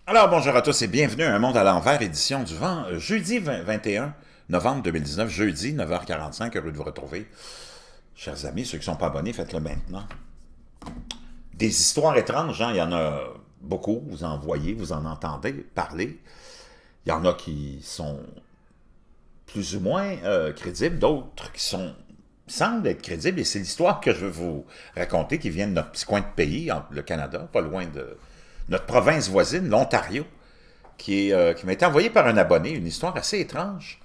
Alors, bonjour à tous et bienvenue à Un Monde à l'envers, édition du vent, jeudi 21 novembre 2019, jeudi 9h45, heureux de vous retrouver. Chers amis, ceux qui ne sont pas abonnés, faites-le maintenant. Des histoires étranges, hein, il y en a beaucoup, vous en voyez, vous en entendez parler. Il y en a qui sont plus ou moins crédibles, d'autres qui semblent être crédibles, et c'est l'histoire que je veux vous raconter qui vient de notre petit coin de pays, le Canada, pas loin de notre province voisine, l'Ontario, qui m'a été envoyée par un abonné, une histoire assez étrange.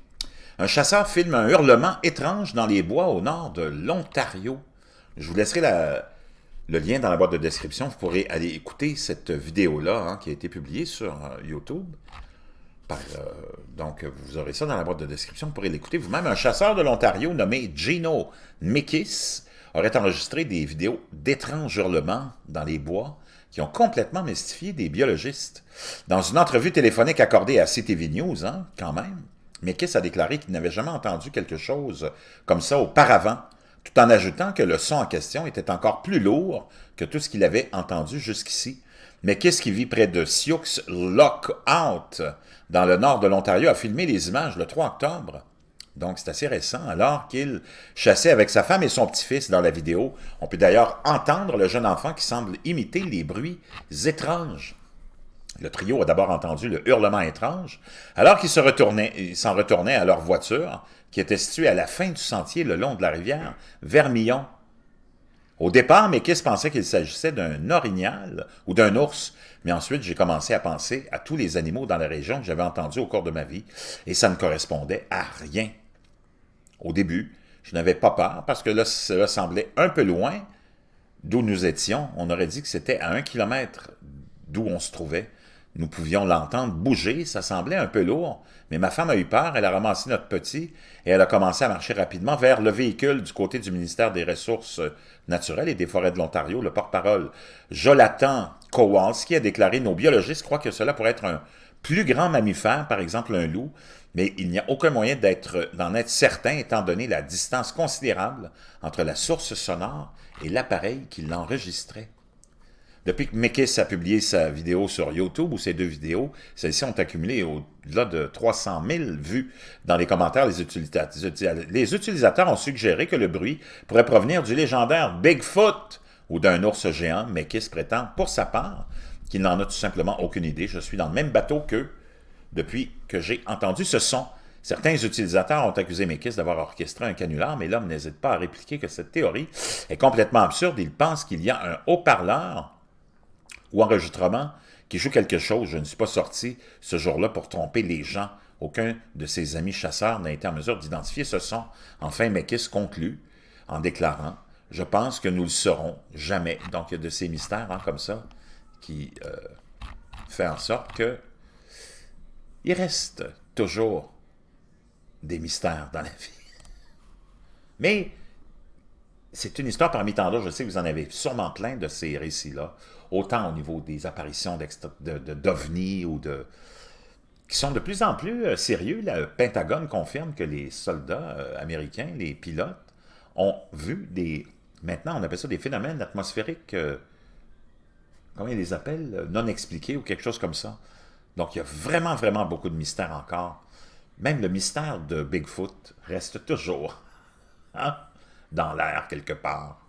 Un chasseur filme un hurlement étrange dans les bois au nord de l'Ontario. Je vous laisserai le lien dans la boîte de description. Vous pourrez aller écouter cette vidéo-là hein, qui a été publiée sur YouTube. Par, donc, vous aurez ça dans la boîte de description. Vous pourrez l'écouter vous-même. Un chasseur de l'Ontario nommé Gino Mikis aurait enregistré des vidéos d'étranges hurlements dans les bois qui ont complètement mystifié des biologistes. Dans une entrevue téléphonique accordée à CTV News, hein, quand même, Mikis a déclaré qu'il n'avait jamais entendu quelque chose comme ça auparavant, tout en ajoutant que le son en question était encore plus lourd que tout ce qu'il avait entendu jusqu'ici. Mikis, qui vit près de Sioux Lookout, dans le nord de l'Ontario, a filmé les images le 3 octobre. Donc, c'est assez récent, alors qu'il chassait avec sa femme et son petit-fils dans la vidéo. On peut d'ailleurs entendre le jeune enfant qui semble imiter les bruits étranges. Le trio a d'abord entendu le hurlement étrange, alors qu'ils s'en retournaient à leur voiture, qui était située à la fin du sentier le long de la rivière Vermillon. Au départ, Mekis pensait qu'il s'agissait d'un orignal ou d'un ours, mais ensuite j'ai commencé à penser à tous les animaux dans la région que j'avais entendus au cours de ma vie, et ça ne correspondait à rien. Au début, je n'avais pas peur, parce que là, cela semblait un peu loin d'où nous étions. On aurait dit que c'était à 1 kilomètre d'où on se trouvait. Nous pouvions l'entendre bouger, ça semblait un peu lourd, mais ma femme a eu peur, elle a ramassé notre petit et elle a commencé à marcher rapidement vers le véhicule du côté du ministère des Ressources naturelles et des Forêts de l'Ontario. Le porte-parole Jonathan Kowalski a déclaré « Nos biologistes croient que cela pourrait être un plus grand mammifère, par exemple un loup, mais il n'y a aucun moyen d'en être certain étant donné la distance considérable entre la source sonore et l'appareil qui l'enregistrait. » Depuis que Mekis a publié sa vidéo sur YouTube, ou ses deux vidéos, celles-ci ont accumulé au-delà de 300 000 vues. Dans les commentaires, les utilisateurs ont suggéré que le bruit pourrait provenir du légendaire Bigfoot ou d'un ours géant. Mekis prétend, pour sa part, qu'il n'en a tout simplement aucune idée. Je suis dans le même bateau qu'eux depuis que j'ai entendu ce son. Certains utilisateurs ont accusé Mekis d'avoir orchestré un canular, mais l'homme n'hésite pas à répliquer que cette théorie est complètement absurde. Il pense qu'il y a un haut-parleur ou enregistrement qui joue quelque chose. Je ne suis pas sorti ce jour-là pour tromper les gens. Aucun de ses amis chasseurs n'a été en mesure d'identifier ce son. Enfin, Mekis conclut en déclarant « Je pense que nous le saurons jamais. » Donc, il y a de ces mystères hein, comme ça qui fait en sorte que il reste toujours des mystères dans la vie. Mais c'est une histoire parmi tant d'autres. Je sais que vous en avez sûrement plein de ces récits-là, autant au niveau des apparitions d'ovnis ou qui sont de plus en plus sérieux. Le Pentagone confirme que les soldats américains, les pilotes, ont vu maintenant on appelle ça des phénomènes atmosphériques, comment ils les appellent, non expliqués ou quelque chose comme ça. Donc il y a vraiment, vraiment beaucoup de mystères encore. Même le mystère de Bigfoot reste toujours hein, dans l'air quelque part.